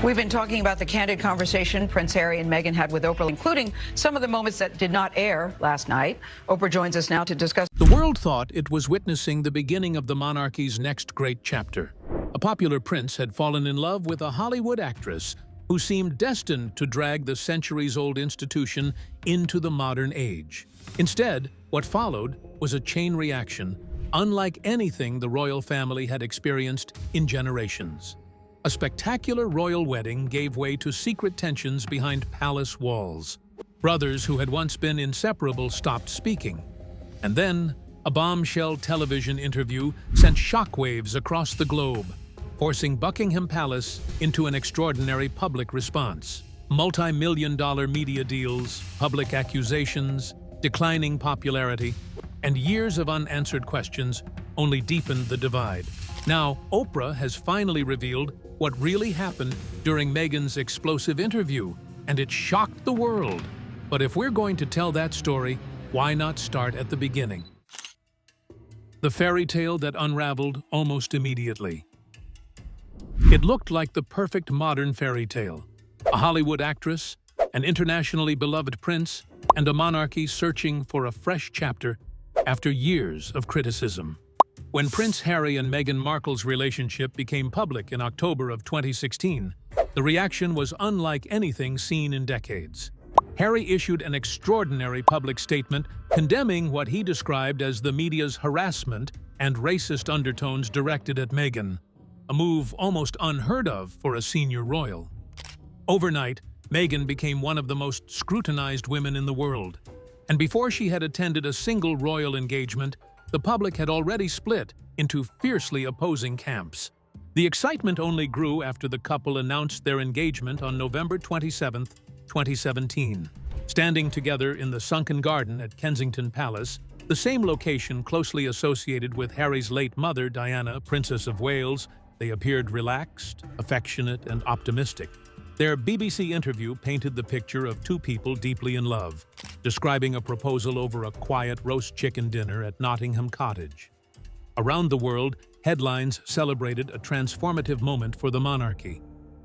We've been talking about the candid conversation Prince Harry and Meghan had with Oprah, including some of the moments that did not air last night. Oprah joins us now to discuss. The world thought it was witnessing the beginning of the monarchy's next great chapter. A popular prince had fallen in love with a Hollywood actress who seemed destined to drag the centuries-old institution into the modern age. Instead, what followed was a chain reaction, unlike anything the royal family had experienced in generations. A spectacular royal wedding gave way to secret tensions behind palace walls. Brothers who had once been inseparable stopped speaking. And then, a bombshell television interview sent shockwaves across the globe, forcing Buckingham Palace into an extraordinary public response. Multi-million-dollar media deals, public accusations, declining popularity, and years of unanswered questions only deepened the divide. Now, Oprah has finally revealed what really happened during Meghan's explosive interview, and it shocked the world. But if we're going to tell that story, why not start at the beginning? The fairy tale that unraveled almost immediately. It looked like the perfect modern fairy tale. A Hollywood actress, an internationally beloved prince, and a monarchy searching for a fresh chapter after years of criticism. When Prince Harry and Meghan Markle's relationship became public in October of 2016, the reaction was unlike anything seen in decades. Harry issued an extraordinary public statement condemning what he described as the media's harassment and racist undertones directed at Meghan, a move almost unheard of for a senior royal. Overnight, Meghan became one of the most scrutinized women in the world, and before she had attended a single royal engagement, the public had already split into fiercely opposing camps. The excitement only grew after the couple announced their engagement on November 27, 2017. Standing together in the sunken garden at Kensington Palace, the same location closely associated with Harry's late mother, Diana, Princess of Wales, they appeared relaxed, affectionate, and optimistic. Their BBC interview painted the picture of two people deeply in love, describing a proposal over a quiet roast chicken dinner at Nottingham Cottage. Around the world, headlines celebrated a transformative moment for the monarchy.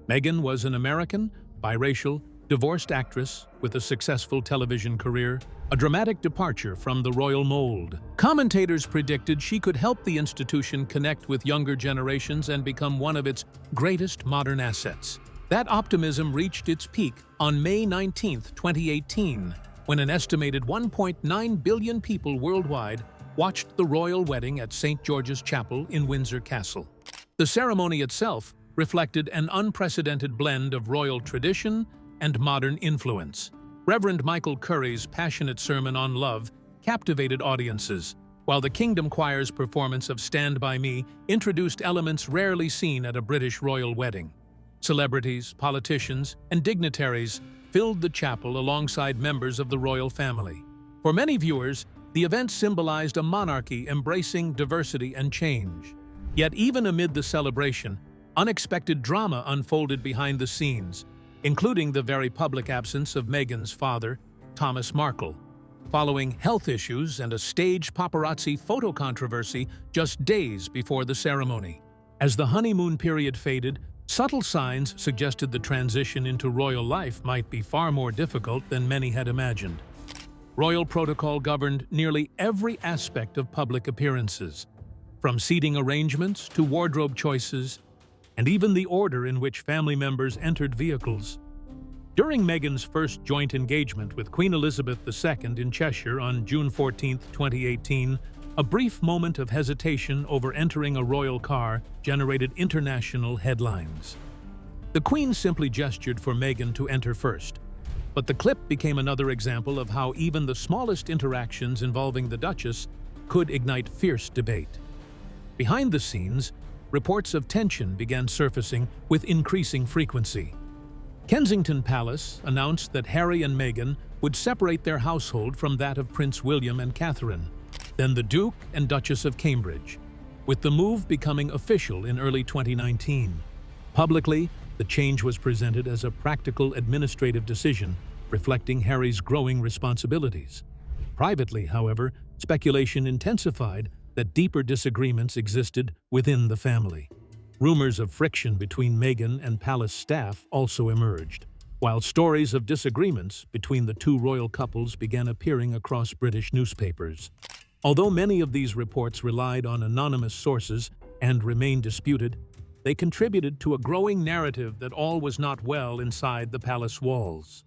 Meghan was an American, biracial, divorced actress with a successful television career, a dramatic departure from the royal mold. Commentators predicted she could help the institution connect with younger generations and become one of its greatest modern assets. That optimism reached its peak on May 19, 2018, when an estimated 1.9 billion people worldwide watched the royal wedding at St. George's Chapel in Windsor Castle. The ceremony itself reflected an unprecedented blend of royal tradition and modern influence. Reverend Michael Curry's passionate sermon on love captivated audiences, while the Kingdom Choir's performance of Stand By Me introduced elements rarely seen at a British royal wedding. Celebrities, politicians, and dignitaries filled the chapel alongside members of the royal family. For many viewers, the event symbolized a monarchy embracing diversity and change. Yet even amid the celebration, unexpected drama unfolded behind the scenes, including the very public absence of Meghan's father, Thomas Markle, following health issues and a staged paparazzi photo controversy just days before the ceremony. As the honeymoon period faded, subtle signs suggested the transition into royal life might be far more difficult than many had imagined. Royal protocol governed nearly every aspect of public appearances, from seating arrangements to wardrobe choices, and even the order in which family members entered vehicles. During Meghan's first joint engagement with Queen Elizabeth II in Cheshire on June 14, 2018, a brief moment of hesitation over entering a royal car generated international headlines. The Queen simply gestured for Meghan to enter first, but the clip became another example of how even the smallest interactions involving the Duchess could ignite fierce debate. Behind the scenes, reports of tension began surfacing with increasing frequency. Kensington Palace announced that Harry and Meghan would separate their household from that of Prince William and Catherine, then the Duke and Duchess of Cambridge, with the move becoming official in early 2019. Publicly, the change was presented as a practical administrative decision, reflecting Harry's growing responsibilities. Privately, however, speculation intensified that deeper disagreements existed within the family. Rumors of friction between Meghan and palace staff also emerged, while stories of disagreements between the two royal couples began appearing across British newspapers. Although many of these reports relied on anonymous sources and remain disputed, they contributed to a growing narrative that all was not well inside the palace walls.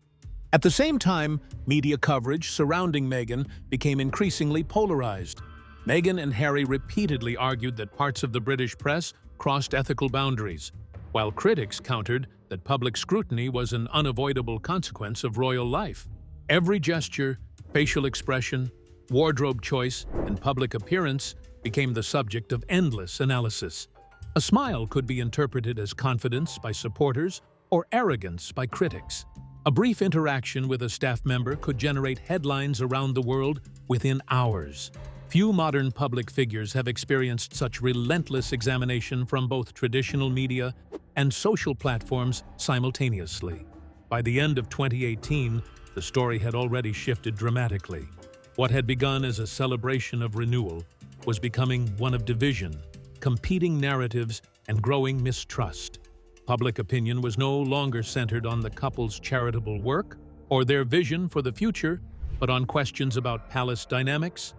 At the same time, media coverage surrounding Meghan became increasingly polarized. Meghan and Harry repeatedly argued that parts of the British press crossed ethical boundaries, while critics countered that public scrutiny was an unavoidable consequence of royal life. Every gesture, facial expression, wardrobe choice, and public appearance became the subject of endless analysis. A smile could be interpreted as confidence by supporters or arrogance by critics. A brief interaction with a staff member could generate headlines around the world within hours. Few modern public figures have experienced such relentless examination from both traditional media and social platforms simultaneously. By the end of 2018, the story had already shifted dramatically. What had begun as a celebration of renewal was becoming one of division, competing narratives, and growing mistrust. Public opinion was no longer centered on the couple's charitable work or their vision for the future, but on questions about palace dynamics,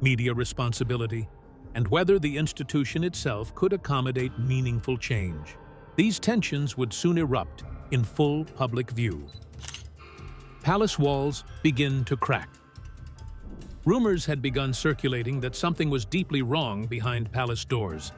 media responsibility, and whether the institution itself could accommodate meaningful change. These tensions would soon erupt in full public view. Palace walls begin to crack. Rumors had begun circulating that something was deeply wrong behind palace doors.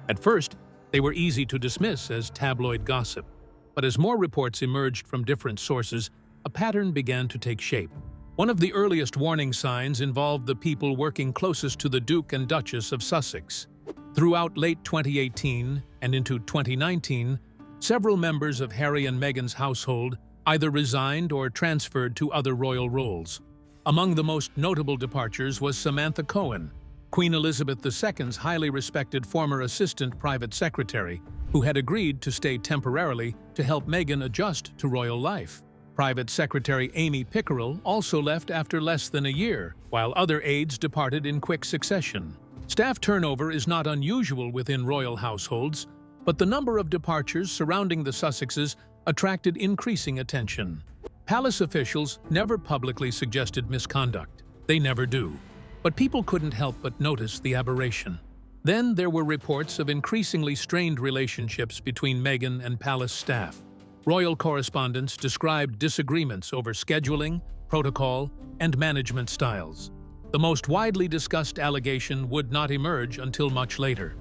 At first, they were easy to dismiss as tabloid gossip, but as more reports emerged from different sources, a pattern began to take shape. One of the earliest warning signs involved the people working closest to the Duke and Duchess of Sussex. Throughout late 2018 and into 2019, several members of Harry and Meghan's household either resigned or transferred to other royal roles. Among the most notable departures was Samantha Cohen, Queen Elizabeth II's highly respected former assistant private secretary, who had agreed to stay temporarily to help Meghan adjust to royal life. Private Secretary Amy Pickerel also left after less than a year, while other aides departed in quick succession. Staff turnover is not unusual within royal households, but the number of departures surrounding the Sussexes attracted increasing attention. Palace officials never publicly suggested misconduct. They never do. But people couldn't help but notice the aberration. Then there were reports of increasingly strained relationships between Meghan and palace staff. Royal correspondents described disagreements over scheduling, protocol, and management styles. The most widely discussed allegation would not emerge until much later.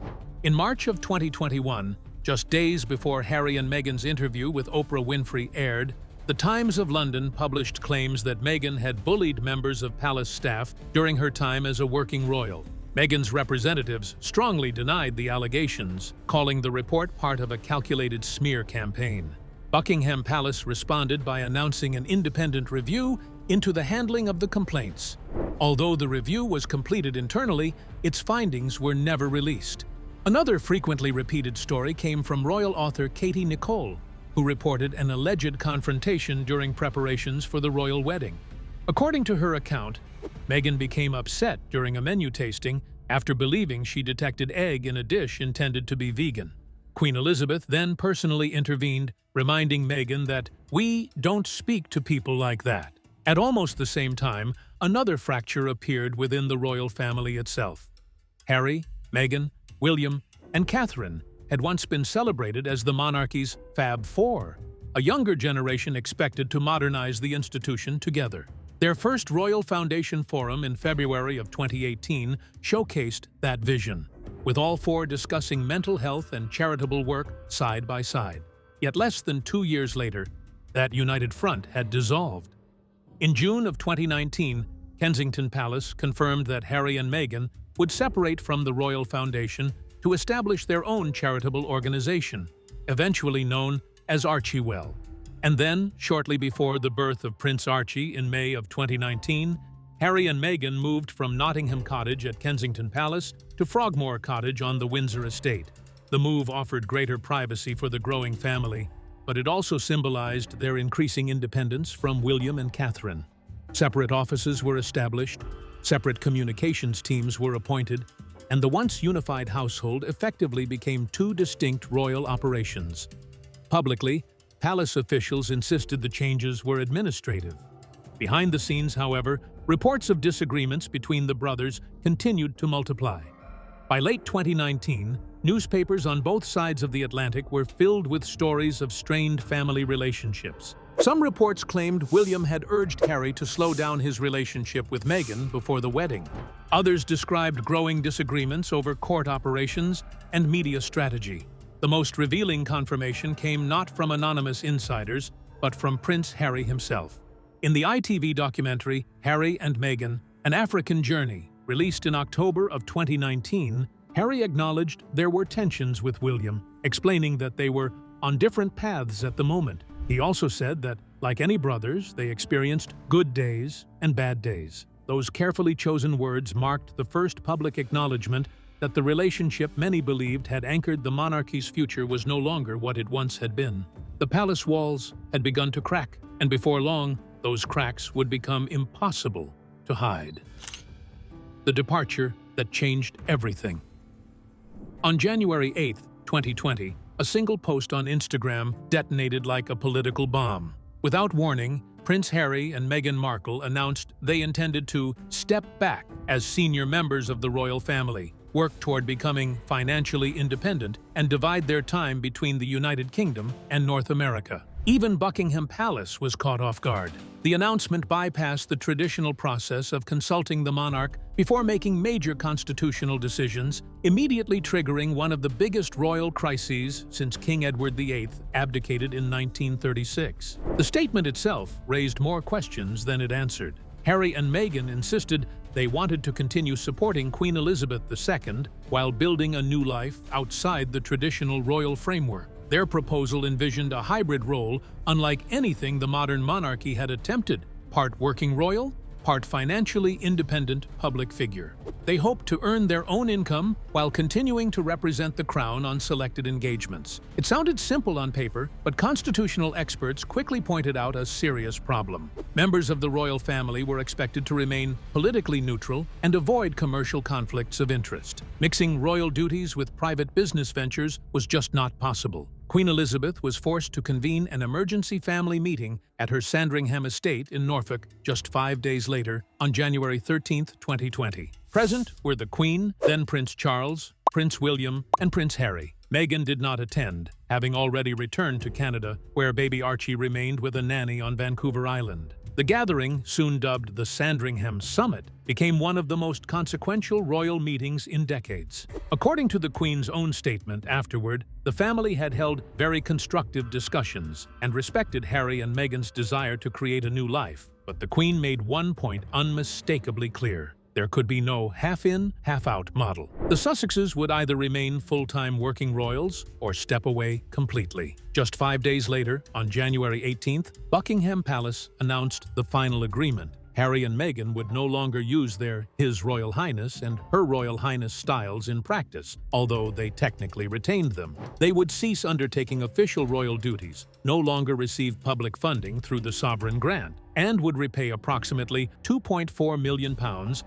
In March of 2021, just days before Harry and Meghan's interview with Oprah Winfrey aired, the Times of London published claims that Meghan had bullied members of palace staff during her time as a working royal. Meghan's representatives strongly denied the allegations, calling the report part of a calculated smear campaign. Buckingham Palace responded by announcing an independent review into the handling of the complaints. Although the review was completed internally, its findings were never released. Another frequently repeated story came from royal author Katie Nicole, who reported an alleged confrontation during preparations for the royal wedding. According to her account, Meghan became upset during a menu tasting after believing she detected egg in a dish intended to be vegan. Queen Elizabeth then personally intervened, reminding Meghan that we don't speak to people like that. At almost the same time, another fracture appeared within the royal family itself. Harry, Meghan, William, and Catherine had once been celebrated as the monarchy's Fab Four, a younger generation expected to modernize the institution together. Their first Royal Foundation Forum in February of 2018 showcased that vision, with all four discussing mental health and charitable work side by side. Yet less than 2 years later, that united front had dissolved. In June of 2019, Kensington Palace confirmed that Harry and Meghan would separate from the Royal Foundation to establish their own charitable organization, eventually known as Archewell. And then, shortly before the birth of Prince Archie in May of 2019, Harry and Meghan moved from Nottingham Cottage at Kensington Palace to Frogmore Cottage on the Windsor estate. The move offered greater privacy for the growing family, but it also symbolized their increasing independence from William and Catherine. Separate offices were established, separate communications teams were appointed, and the once unified household effectively became two distinct royal operations. Publicly, palace officials insisted the changes were administrative. Behind the scenes, however, reports of disagreements between the brothers continued to multiply. By late 2019, newspapers on both sides of the Atlantic were filled with stories of strained family relationships. Some reports claimed William had urged Harry to slow down his relationship with Meghan before the wedding. Others described growing disagreements over court operations and media strategy. The most revealing confirmation came not from anonymous insiders, but from Prince Harry himself. In the ITV documentary, Harry and Meghan, An African Journey, released in October of 2019, Harry acknowledged there were tensions with William, explaining that they were on different paths at the moment. He also said that, like any brothers, they experienced good days and bad days. Those carefully chosen words marked the first public acknowledgement that the relationship many believed had anchored the monarchy's future was no longer what it once had been. The palace walls had begun to crack, and before long, those cracks would become impossible to hide. The departure that changed everything. On January 8, 2020, a single post on Instagram detonated like a political bomb. Without warning, Prince Harry and Meghan Markle announced they intended to step back as senior members of the royal family, work toward becoming financially independent, and divide their time between the United Kingdom and North America. Even Buckingham Palace was caught off guard. The announcement bypassed the traditional process of consulting the monarch before making major constitutional decisions, immediately triggering one of the biggest royal crises since King Edward VIII abdicated in 1936. The statement itself raised more questions than it answered. Harry and Meghan insisted they wanted to continue supporting Queen Elizabeth II while building a new life outside the traditional royal framework. Their proposal envisioned a hybrid role unlike anything the modern monarchy had attempted, part working royal, part financially independent public figure. They hoped to earn their own income while continuing to represent the crown on selected engagements. It sounded simple on paper, but constitutional experts quickly pointed out a serious problem. Members of the royal family were expected to remain politically neutral and avoid commercial conflicts of interest. Mixing royal duties with private business ventures was just not possible. Queen Elizabeth was forced to convene an emergency family meeting at her Sandringham estate in Norfolk just 5 days later, on January 13, 2020. Present were the Queen, then Prince Charles, Prince William, and Prince Harry. Meghan did not attend, having already returned to Canada, where baby Archie remained with a nanny on Vancouver Island. The gathering, soon dubbed the Sandringham Summit, became one of the most consequential royal meetings in decades. According to the Queen's own statement afterward, the family had held very constructive discussions and respected Harry and Meghan's desire to create a new life. But the Queen made one point unmistakably clear. There could be no half-in, half-out model. The Sussexes would either remain full-time working royals or step away completely. Just 5 days later, on January 18th, Buckingham Palace announced the final agreement. Harry and Meghan would no longer use their His Royal Highness and Her Royal Highness styles in practice, although they technically retained them. They would cease undertaking official royal duties, no longer receive public funding through the sovereign grant, and would repay approximately £2.4 million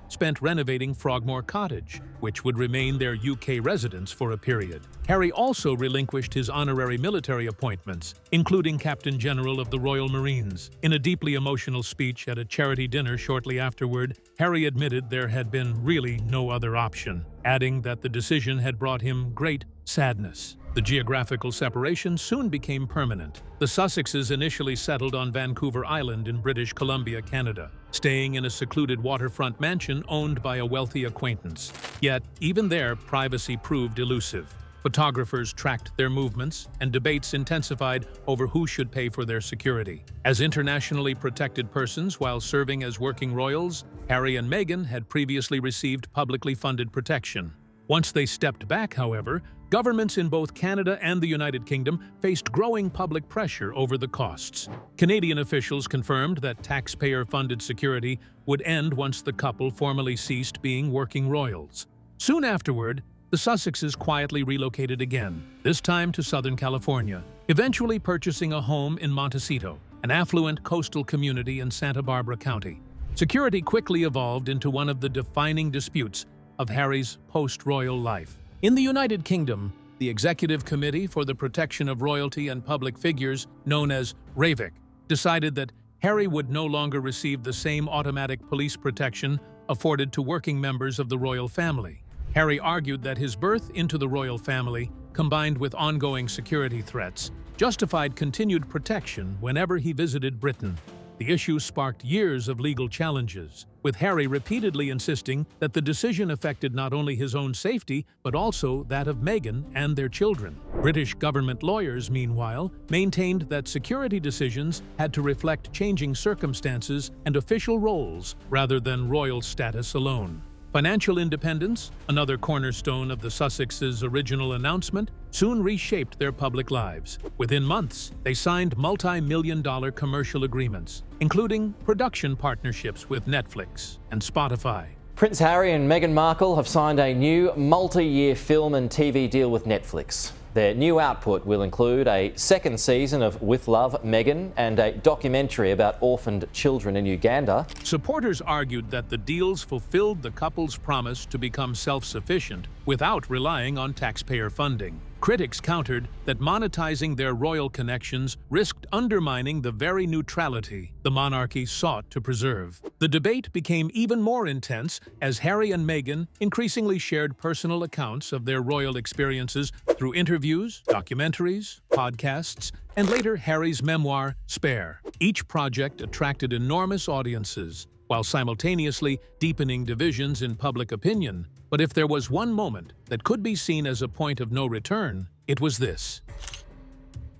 spent renovating Frogmore Cottage, which would remain their UK residence for a period. Harry also relinquished his honorary military appointments, including Captain General of the Royal Marines. In a deeply emotional speech at a charity dinner shortly afterward, Harry admitted there had been really no other option, adding that the decision had brought him great sadness. The geographical separation soon became permanent. The Sussexes initially settled on Vancouver Island in British Columbia, Canada, staying in a secluded waterfront mansion owned by a wealthy acquaintance. Yet, even there, privacy proved elusive. Photographers tracked their movements, and debates intensified over who should pay for their security. As internationally protected persons while serving as working royals, Harry and Meghan had previously received publicly funded protection. Once they stepped back, however, governments in both Canada and the United Kingdom faced growing public pressure over the costs. Canadian officials confirmed that taxpayer-funded security would end once the couple formally ceased being working royals. Soon afterward, the Sussexes quietly relocated again, this time to Southern California, eventually purchasing a home in Montecito, an affluent coastal community in Santa Barbara County. Security quickly evolved into one of the defining disputes of Harry's post-royal life. In the United Kingdom, the Executive Committee for the Protection of Royalty and Public Figures, known as RAVIC, decided that Harry would no longer receive the same automatic police protection afforded to working members of the royal family. Harry argued that his birth into the royal family, combined with ongoing security threats, justified continued protection whenever he visited Britain. The issue sparked years of legal challenges, with Harry repeatedly insisting that the decision affected not only his own safety, but also that of Meghan and their children. British government lawyers, meanwhile, maintained that security decisions had to reflect changing circumstances and official roles rather than royal status alone. Financial independence, another cornerstone of the Sussexes' original announcement, soon reshaped their public lives. Within months, they signed multi-million-dollar commercial agreements, including production partnerships with Netflix and Spotify. Prince Harry and Meghan Markle have signed a new multi-year film and TV deal with Netflix. Their new output will include a second season of With Love, Meghan, and a documentary about orphaned children in Uganda. Supporters argued that the deals fulfilled the couple's promise to become self-sufficient without relying on taxpayer funding. Critics countered that monetizing their royal connections risked undermining the very neutrality the monarchy sought to preserve. The debate became even more intense as Harry and Meghan increasingly shared personal accounts of their royal experiences through interviews, documentaries, podcasts, and later Harry's memoir, Spare. Each project attracted enormous audiences, while simultaneously deepening divisions in public opinion. But if there was one moment that could be seen as a point of no return, it was this: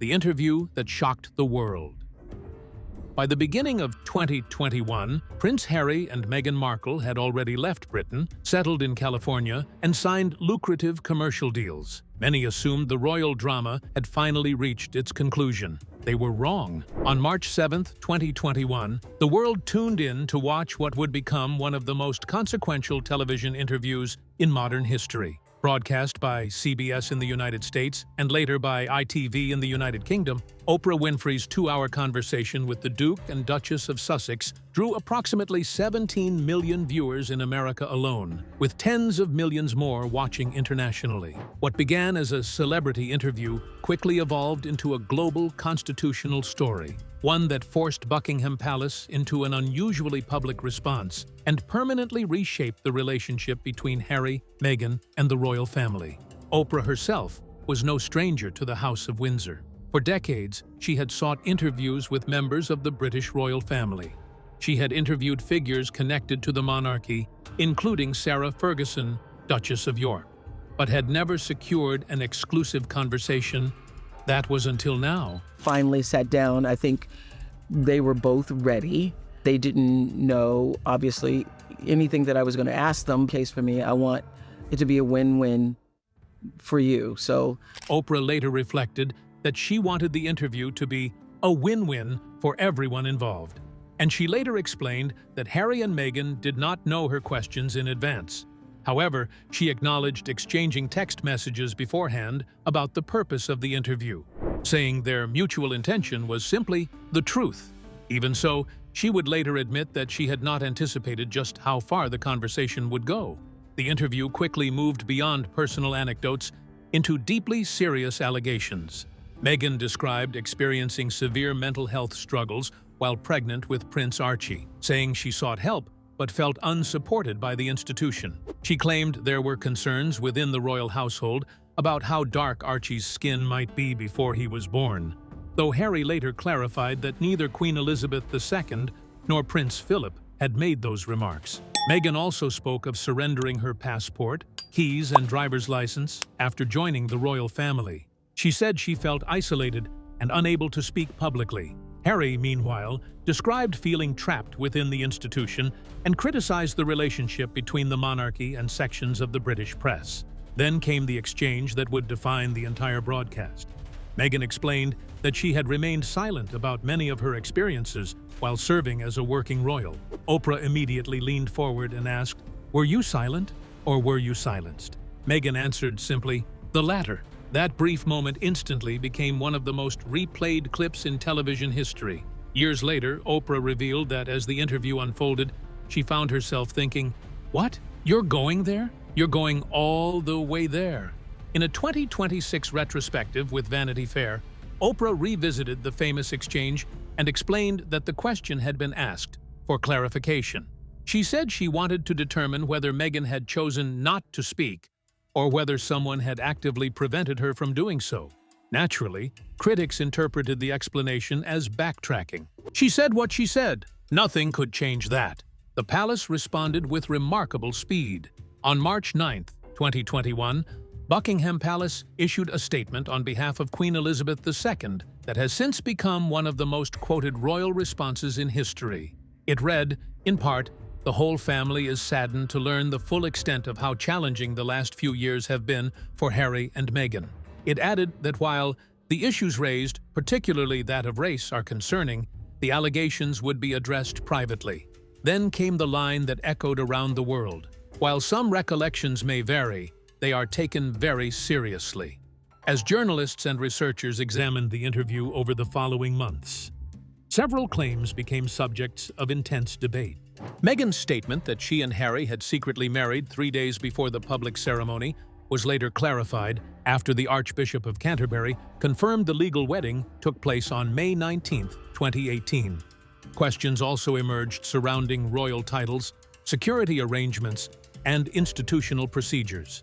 the interview that shocked the world. By the beginning of 2021, Prince Harry and Meghan Markle had already left Britain, settled in California, and signed lucrative commercial deals. Many assumed the royal drama had finally reached its conclusion. They were wrong. On March 7, 2021, the world tuned in to watch what would become one of the most consequential television interviews in modern history. Broadcast by CBS in the United States and later by ITV in the United Kingdom, Oprah Winfrey's 2-hour conversation with the Duke and Duchess of Sussex drew approximately 17 million viewers in America alone, with tens of millions more watching internationally. What began as a celebrity interview quickly evolved into a global constitutional story, one that forced Buckingham Palace into an unusually public response and permanently reshaped the relationship between Harry, Meghan, and the royal family. Oprah herself was no stranger to the House of Windsor. For decades, she had sought interviews with members of the British royal family. She had interviewed figures connected to the monarchy, including Sarah Ferguson, Duchess of York, but had never secured an exclusive conversation. That was until now. Finally sat down. I think they were both ready. They didn't know, obviously, anything that I was going to ask them. Case for me, I want it to be a win-win for you. So Oprah later reflected that she wanted the interview to be a win-win for everyone involved. And she later explained that Harry and Meghan did not know her questions in advance. However, she acknowledged exchanging text messages beforehand about the purpose of the interview, saying their mutual intention was simply the truth. Even so, she would later admit that she had not anticipated just how far the conversation would go. The interview quickly moved beyond personal anecdotes into deeply serious allegations. Meghan described experiencing severe mental health struggles while pregnant with Prince Archie, saying she sought help but felt unsupported by the institution. She claimed there were concerns within the royal household about how dark Archie's skin might be before he was born, though Harry later clarified that neither Queen Elizabeth II nor Prince Philip had made those remarks. Meghan also spoke of surrendering her passport, keys, and driver's license after joining the royal family. She said she felt isolated and unable to speak publicly. Harry, meanwhile, described feeling trapped within the institution and criticized the relationship between the monarchy and sections of the British press. Then came the exchange that would define the entire broadcast. Meghan explained that she had remained silent about many of her experiences while serving as a working royal. Oprah immediately leaned forward and asked, "Were you silent or were you silenced?" Meghan answered simply, "The latter." That brief moment instantly became one of the most replayed clips in television history. Years later, Oprah revealed that as the interview unfolded, she found herself thinking, "What? You're going there?" You're going all the way there. In a 2026 retrospective with Vanity Fair, Oprah revisited the famous exchange and explained that the question had been asked for clarification. She said she wanted to determine whether Meghan had chosen not to speak or whether someone had actively prevented her from doing so. Naturally, critics interpreted the explanation as backtracking. She said what she said. Nothing could change that. The palace responded with remarkable speed. On March 9, 2021, Buckingham Palace issued a statement on behalf of Queen Elizabeth II that has since become one of the most quoted royal responses in history. It read, in part, "The whole family is saddened to learn the full extent of how challenging the last few years have been for Harry and Meghan." It added that while the issues raised, particularly that of race, are concerning, the allegations would be addressed privately. Then came the line that echoed around the world. While some recollections may vary, they are taken very seriously. As journalists and researchers examined the interview over the following months, several claims became subjects of intense debate. Meghan's statement that she and Harry had secretly married 3 days before the public ceremony was later clarified after the Archbishop of Canterbury confirmed the legal wedding took place on May 19, 2018. Questions also emerged surrounding royal titles, security arrangements, and institutional procedures.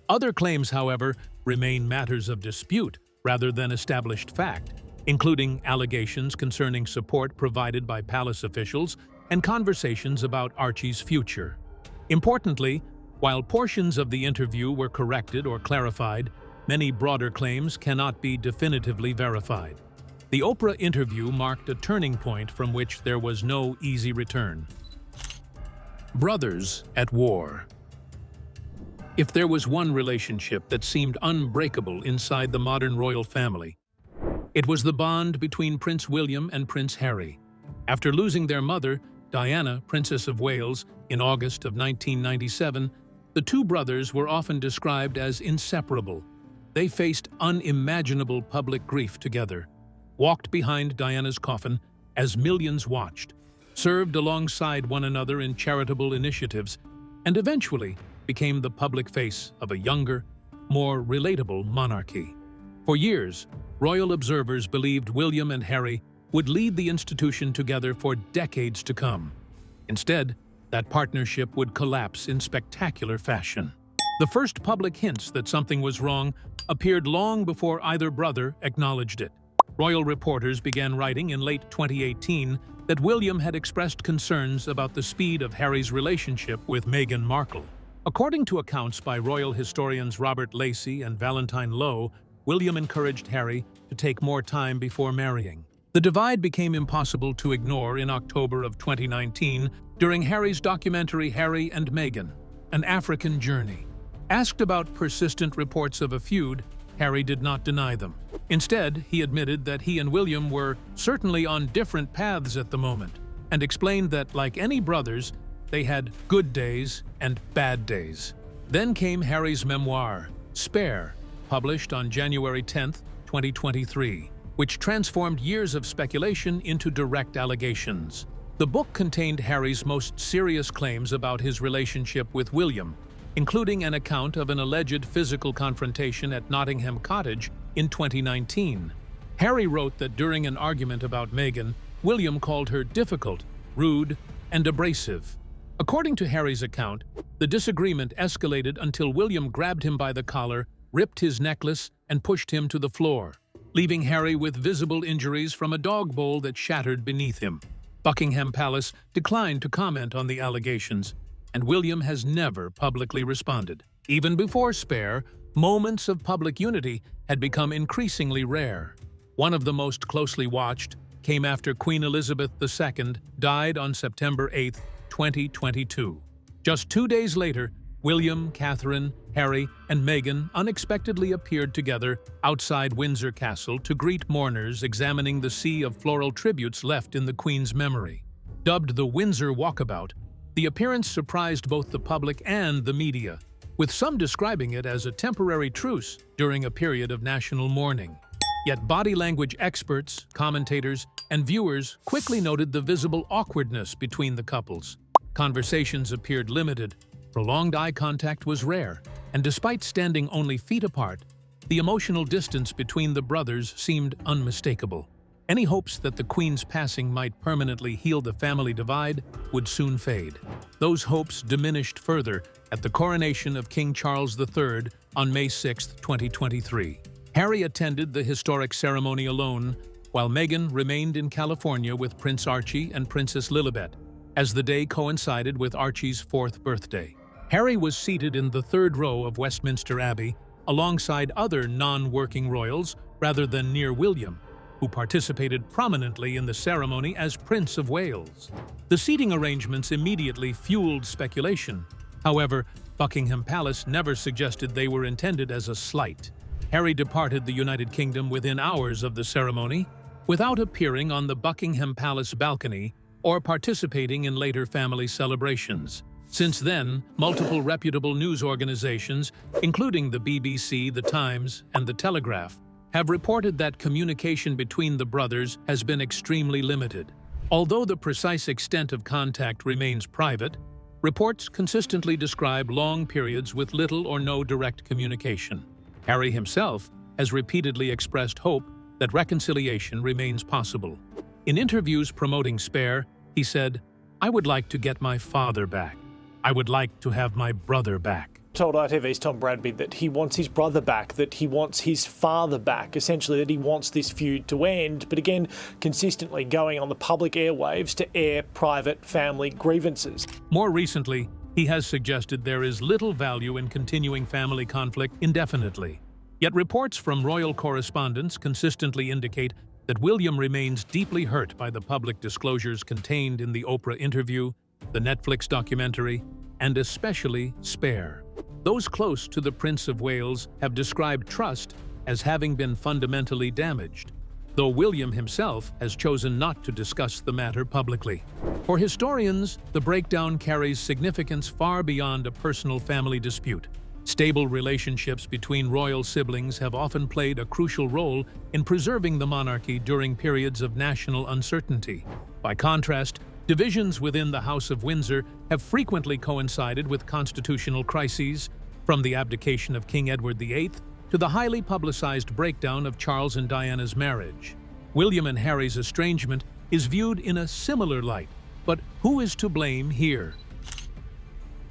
Other claims, however, remain matters of dispute rather than established fact, including allegations concerning support provided by palace officials and conversations about Archie's future. Importantly, while portions of the interview were corrected or clarified, many broader claims cannot be definitively verified. The Oprah interview marked a turning point from which there was no easy return. Brothers at war. If there was one relationship that seemed unbreakable inside the modern royal family, it was the bond between Prince William and Prince Harry. After losing their mother, Diana, Princess of Wales, in August of 1997, the two brothers were often described as inseparable. They faced unimaginable public grief together, walked behind Diana's coffin as millions watched, served alongside one another in charitable initiatives, and eventually became the public face of a younger, more relatable monarchy. For years, royal observers believed William and Harry would lead the institution together for decades to come. Instead, that partnership would collapse in spectacular fashion. The first public hints that something was wrong appeared long before either brother acknowledged it. Royal reporters began writing in late 2018 that William had expressed concerns about the speed of Harry's relationship with Meghan Markle. According to accounts by royal historians Robert Lacey and Valentine Lowe, William encouraged Harry to take more time before marrying. The divide became impossible to ignore in October of 2019 during Harry's documentary Harry and Meghan, An African Journey. Asked about persistent reports of a feud, Harry did not deny them. Instead, he admitted that he and William were certainly on different paths at the moment, and explained that, like any brothers, they had good days and bad days. Then came Harry's memoir, Spare, published on January 10, 2023, which transformed years of speculation into direct allegations. The book contained Harry's most serious claims about his relationship with William, including an account of an alleged physical confrontation at Nottingham Cottage in 2019. Harry wrote that during an argument about Meghan, William called her difficult, rude, and abrasive. According to Harry's account, the disagreement escalated until William grabbed him by the collar, ripped his necklace, and pushed him to the floor, leaving Harry with visible injuries from a dog bowl that shattered beneath him. Buckingham Palace declined to comment on the allegations, and William has never publicly responded. Even before Spare, moments of public unity had become increasingly rare. One of the most closely watched came after Queen Elizabeth II died on September 8, 2022. Just 2 days later, William, Catherine, Harry, and Meghan unexpectedly appeared together outside Windsor Castle to greet mourners examining the sea of floral tributes left in the Queen's memory. Dubbed the Windsor Walkabout, the appearance surprised both the public and the media, with some describing it as a temporary truce during a period of national mourning. Yet body language experts, commentators, and viewers quickly noted the visible awkwardness between the couples. Conversations appeared limited, Prolonged eye contact was rare, and despite standing only feet apart, the emotional distance between the brothers seemed unmistakable. Any hopes that the Queen's passing might permanently heal the family divide would soon fade. Those hopes diminished further at the coronation of King Charles III on May 6, 2023. Harry attended the historic ceremony alone, while Meghan remained in California with Prince Archie and Princess Lilibet, as the day coincided with Archie's 4th birthday. Harry was seated in the third row of Westminster Abbey, alongside other non-working royals rather than near William, who participated prominently in the ceremony as Prince of Wales. The seating arrangements immediately fueled speculation. However, Buckingham Palace never suggested they were intended as a slight. Harry departed the United Kingdom within hours of the ceremony, without appearing on the Buckingham Palace balcony or participating in later family celebrations. Since then, multiple reputable news organizations, including the BBC, The Times, and The Telegraph, have reported that communication between the brothers has been extremely limited. Although the precise extent of contact remains private, reports consistently describe long periods with little or no direct communication. Harry himself has repeatedly expressed hope that reconciliation remains possible. In interviews promoting Spare, he said, "I would like to get my father back. I would like to have my brother back." Told ITV's Tom Bradby that he wants his brother back, that he wants his father back, essentially that he wants this feud to end, but again, consistently going on the public airwaves to air private family grievances. More recently, he has suggested there is little value in continuing family conflict indefinitely. Yet reports from royal correspondents consistently indicate that William remains deeply hurt by the public disclosures contained in the Oprah interview, the Netflix documentary, and especially Spare. Those close to the Prince of Wales have described trust as having been fundamentally damaged, though William himself has chosen not to discuss the matter publicly. For historians, the breakdown carries significance far beyond a personal family dispute. Stable relationships between royal siblings have often played a crucial role in preserving the monarchy during periods of national uncertainty. By contrast, divisions within the House of Windsor have frequently coincided with constitutional crises, from the abdication of King Edward VIII to the highly publicized breakdown of Charles and Diana's marriage. William and Harry's estrangement is viewed in a similar light, but who is to blame here?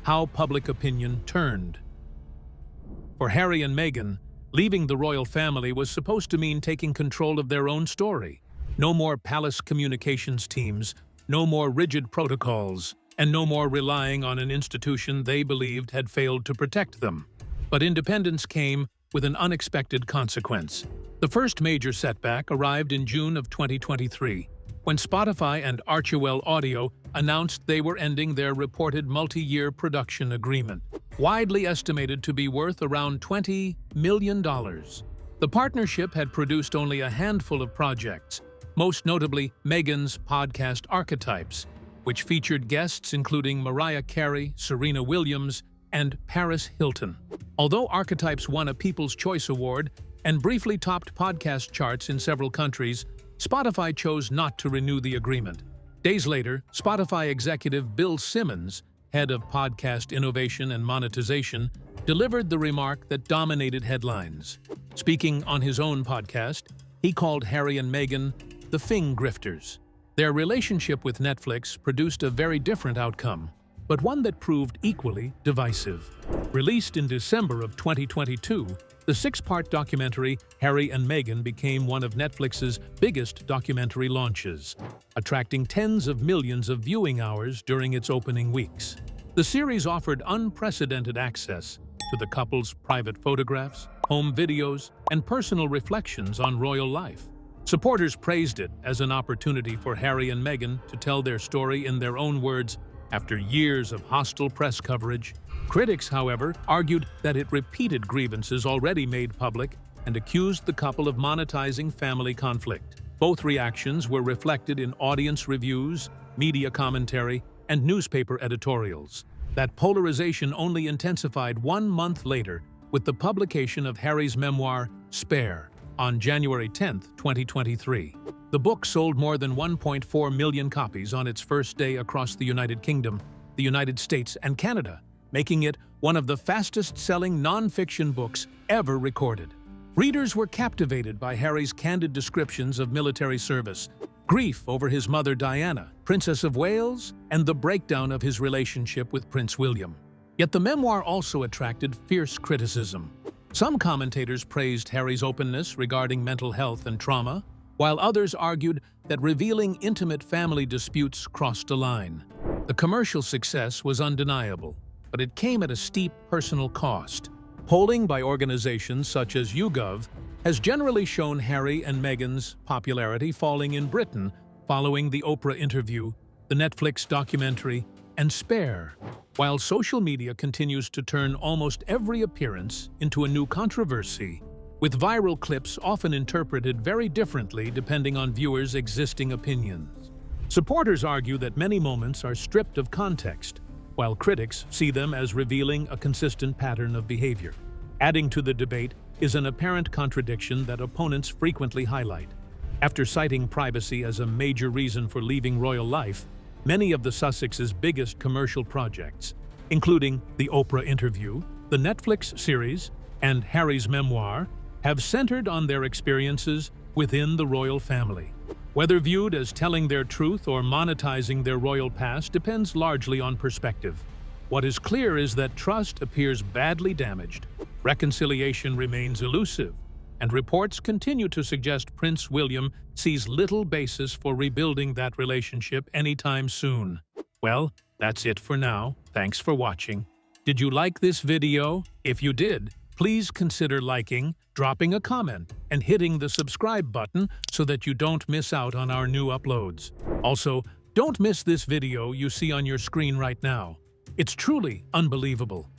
How public opinion turned. For Harry and Meghan, leaving the royal family was supposed to mean taking control of their own story. No more palace communications teams, no more rigid protocols, and no more relying on an institution they believed had failed to protect them. But independence came with an unexpected consequence. The first major setback arrived in June of 2023, when Spotify and Archewell Audio announced they were ending their reported multi-year production agreement, widely estimated to be worth around $20 million. The partnership had produced only a handful of projects, most notably Meghan's podcast Archetypes, which featured guests including Mariah Carey, Serena Williams, and Paris Hilton. Although Archetypes won a People's Choice Award and briefly topped podcast charts in several countries, Spotify chose not to renew the agreement. Days later, Spotify executive Bill Simmons, head of podcast innovation and monetization, delivered the remark that dominated headlines. Speaking on his own podcast, he called Harry and Meghan the Fing Grifters. Their relationship with Netflix produced a very different outcome, but one that proved equally divisive. Released in December of 2022, the 6-part documentary Harry and Meghan became one of Netflix's biggest documentary launches, attracting tens of millions of viewing hours during its opening weeks. The series offered unprecedented access to the couple's private photographs, home videos, and personal reflections on royal life. Supporters praised it as an opportunity for Harry and Meghan to tell their story in their own words after years of hostile press coverage. Critics, however, argued that it repeated grievances already made public and accused the couple of monetizing family conflict. Both reactions were reflected in audience reviews, media commentary, and newspaper editorials. That polarization only intensified 1 month later with the publication of Harry's memoir, Spare, on January 10, 2023. The book sold more than 1.4 million copies on its first day across the United Kingdom, the United States, and Canada, making it one of the fastest-selling non-fiction books ever recorded. Readers were captivated by Harry's candid descriptions of military service, grief over his mother Diana, Princess of Wales, and the breakdown of his relationship with Prince William. Yet the memoir also attracted fierce criticism. Some commentators praised Harry's openness regarding mental health and trauma, while others argued that revealing intimate family disputes crossed a line. The commercial success was undeniable, but it came at a steep personal cost. Polling by organizations such as YouGov has generally shown Harry and Meghan's popularity falling in Britain following the Oprah interview, the Netflix documentary, and Spare, while social media continues to turn almost every appearance into a new controversy, with viral clips often interpreted very differently depending on viewers' existing opinions. Supporters argue that many moments are stripped of context, while critics see them as revealing a consistent pattern of behavior. Adding to the debate is an apparent contradiction that opponents frequently highlight. After citing privacy as a major reason for leaving royal life, many of the Sussexes' biggest commercial projects, including the Oprah interview, the Netflix series, and Harry's memoir, have centered on their experiences within the royal family. Whether viewed as telling their truth or monetizing their royal past depends largely on perspective. What is clear is that trust appears badly damaged, reconciliation remains elusive, and reports continue to suggest Prince William sees little basis for rebuilding that relationship anytime soon. Well, that's it for now. Thanks for watching. Did you like this video? If you did, please consider liking, dropping a comment, and hitting the subscribe button so that you don't miss out on our new uploads. Also, don't miss this video you see on your screen right now. It's truly unbelievable.